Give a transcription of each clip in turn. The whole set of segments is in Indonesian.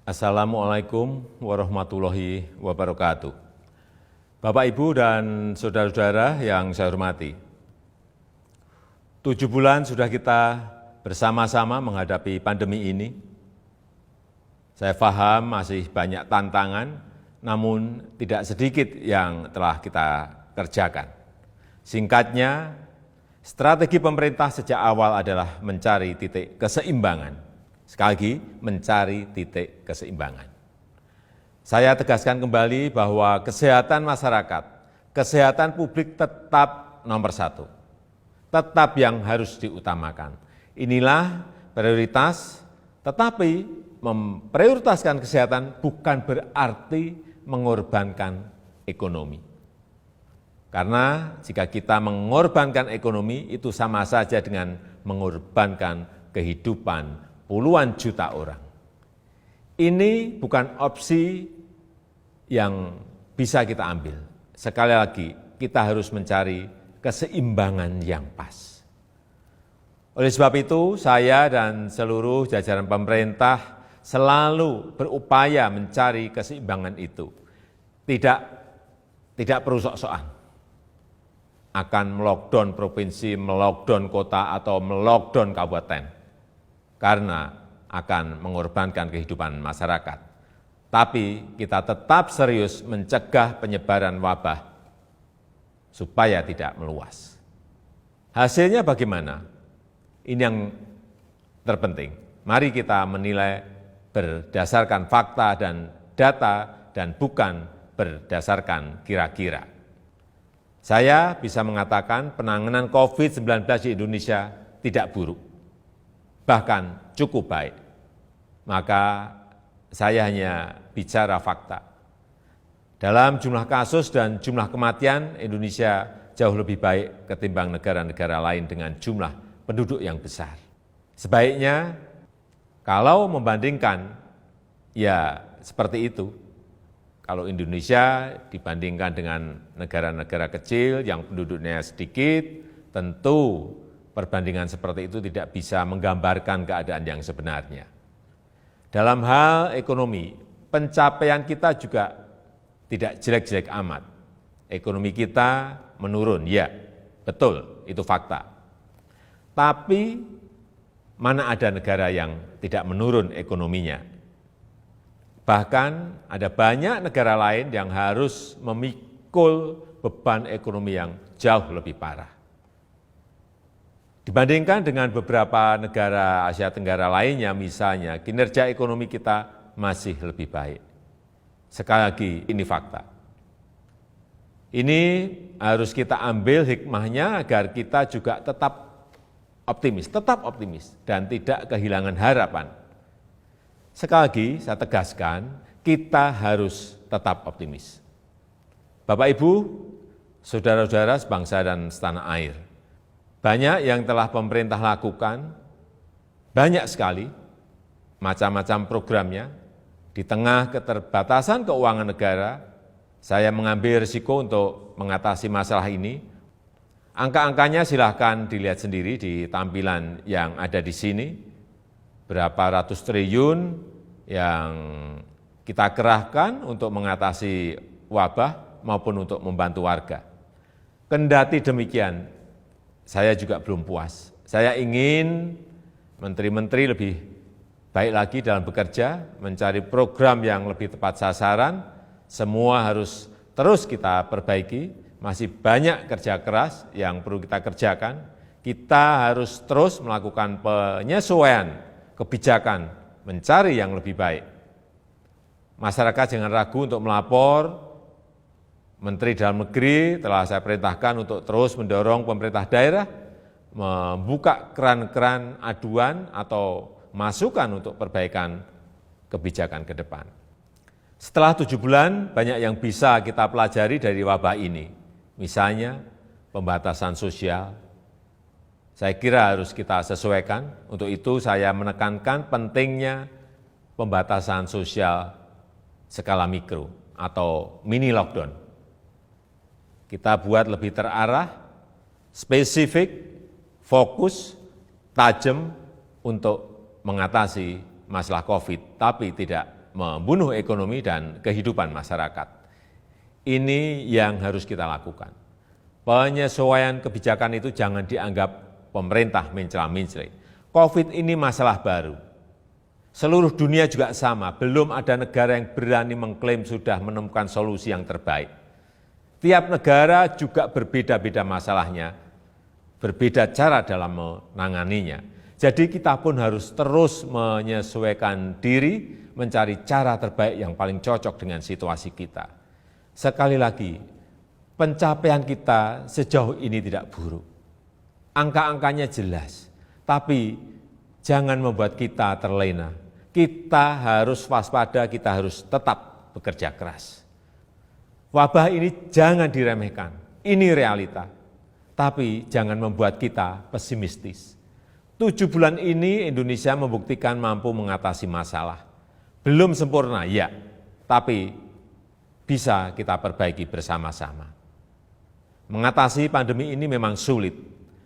Assalamualaikum warahmatullahi wabarakatuh. Bapak, Ibu, dan saudara-saudara yang saya hormati, 7 bulan sudah kita bersama-sama menghadapi pandemi ini. Saya paham masih banyak tantangan, namun tidak sedikit yang telah kita kerjakan. Singkatnya, strategi pemerintah sejak awal adalah mencari titik keseimbangan. Sekali lagi, mencari titik keseimbangan. Saya tegaskan kembali bahwa kesehatan masyarakat, kesehatan publik tetap nomor satu. Tetap yang harus diutamakan. Inilah prioritas, tetapi memprioritaskan kesehatan bukan berarti mengorbankan ekonomi. Karena jika kita mengorbankan ekonomi, itu sama saja dengan mengorbankan kehidupan puluhan juta orang. Ini bukan opsi yang bisa kita ambil. Sekali lagi, kita harus mencari keseimbangan yang pas. Oleh sebab itu, saya dan seluruh jajaran pemerintah selalu berupaya mencari keseimbangan itu. Tidak perlu sok-sokan akan melockdown provinsi, melockdown kota, atau melockdown kabupaten. Karena akan mengorbankan kehidupan masyarakat. Tapi kita tetap serius mencegah penyebaran wabah supaya tidak meluas. Hasilnya bagaimana? Ini yang terpenting. Mari kita menilai berdasarkan fakta dan data dan bukan berdasarkan kira-kira. Saya bisa mengatakan penanganan COVID-19 di Indonesia tidak buruk, bahkan cukup baik. Maka saya hanya bicara fakta. Dalam jumlah kasus dan jumlah kematian, Indonesia jauh lebih baik ketimbang negara-negara lain dengan jumlah penduduk yang besar. Sebaiknya kalau membandingkan, ya seperti itu. Kalau Indonesia dibandingkan dengan negara-negara kecil yang penduduknya sedikit, tentu perbandingan seperti itu tidak bisa menggambarkan keadaan yang sebenarnya. Dalam hal ekonomi, pencapaian kita juga tidak jelek-jelek amat. Ekonomi kita menurun, ya, betul, itu fakta. Tapi mana ada negara yang tidak menurun ekonominya? Bahkan ada banyak negara lain yang harus memikul beban ekonomi yang jauh lebih parah. Dibandingkan dengan beberapa negara Asia Tenggara lainnya, misalnya, kinerja ekonomi kita masih lebih baik. Sekali lagi, ini fakta. Ini harus kita ambil hikmahnya agar kita juga tetap optimis, dan tidak kehilangan harapan. Sekali lagi, saya tegaskan, kita harus tetap optimis. Bapak, Ibu, saudara-saudara sebangsa dan setanah air, banyak yang telah pemerintah lakukan, banyak sekali macam-macam programnya. Di tengah keterbatasan keuangan negara, saya mengambil risiko untuk mengatasi masalah ini. Angka-angkanya silahkan dilihat sendiri di tampilan yang ada di sini. Berapa ratus triliun yang kita kerahkan untuk mengatasi wabah maupun untuk membantu warga. Kendati demikian, saya juga belum puas. Saya ingin menteri-menteri lebih baik lagi dalam bekerja, mencari program yang lebih tepat sasaran. Semua harus terus kita perbaiki. Masih banyak kerja keras yang perlu kita kerjakan. Kita harus terus melakukan penyesuaian kebijakan, mencari yang lebih baik. Masyarakat jangan ragu untuk melapor. Menteri Dalam Negeri telah saya perintahkan untuk terus mendorong pemerintah daerah membuka keran-keran aduan atau masukan untuk perbaikan kebijakan ke depan. Setelah 7 bulan, banyak yang bisa kita pelajari dari wabah ini. Misalnya, pembatasan sosial. Saya kira harus kita sesuaikan. Untuk itu saya menekankan pentingnya pembatasan sosial skala mikro atau mini lockdown. Kita buat lebih terarah, spesifik, fokus, tajam untuk mengatasi masalah COVID, tapi tidak membunuh ekonomi dan kehidupan masyarakat. Ini yang harus kita lakukan. Penyesuaian kebijakan itu jangan dianggap pemerintah mencela-mencela. COVID ini masalah baru. Seluruh dunia juga sama, belum ada negara yang berani mengklaim sudah menemukan solusi yang terbaik. Tiap negara juga berbeda-beda masalahnya, berbeda cara dalam menanganinya. Jadi kita pun harus terus menyesuaikan diri, mencari cara terbaik yang paling cocok dengan situasi kita. Sekali lagi, pencapaian kita sejauh ini tidak buruk. Angka-angkanya jelas, tapi jangan membuat kita terlena. Kita harus waspada, kita harus tetap bekerja keras. Wabah ini jangan diremehkan, ini realita. Tapi jangan membuat kita pesimistis. 7 bulan ini Indonesia membuktikan mampu mengatasi masalah. Belum sempurna, ya, tapi bisa kita perbaiki bersama-sama. Mengatasi pandemi ini memang sulit,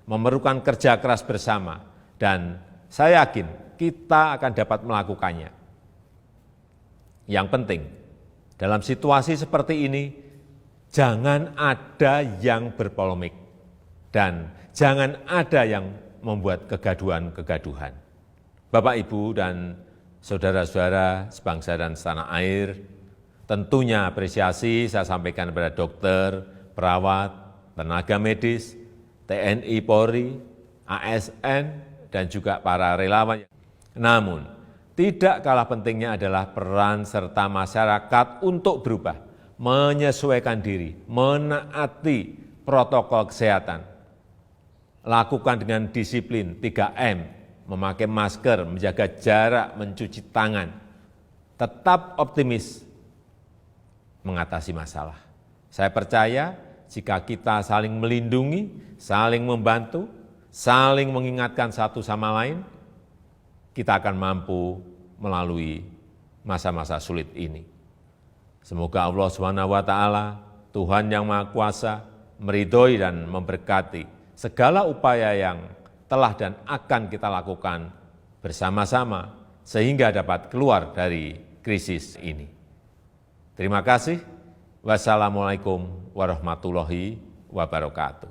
memerlukan kerja keras bersama, dan saya yakin kita akan dapat melakukannya. Yang penting, dalam situasi seperti ini, jangan ada yang berpolemik, dan jangan ada yang membuat kegaduhan-kegaduhan. Bapak, Ibu, dan saudara-saudara sebangsa dan setanah air, tentunya apresiasi saya sampaikan kepada dokter, perawat, tenaga medis, TNI, Polri, ASN, dan juga para relawan. Namun, tidak kalah pentingnya adalah peran serta masyarakat untuk berubah, menyesuaikan diri, menaati protokol kesehatan. Lakukan dengan disiplin 3M, memakai masker, menjaga jarak, mencuci tangan. Tetap optimis mengatasi masalah. Saya percaya jika kita saling melindungi, saling membantu, saling mengingatkan satu sama lain, kita akan mampu melalui masa-masa sulit ini. Semoga Allah SWT, Tuhan yang Maha Kuasa, meridhoi dan memberkati segala upaya yang telah dan akan kita lakukan bersama-sama sehingga dapat keluar dari krisis ini. Terima kasih. Wassalamualaikum warahmatullahi wabarakatuh.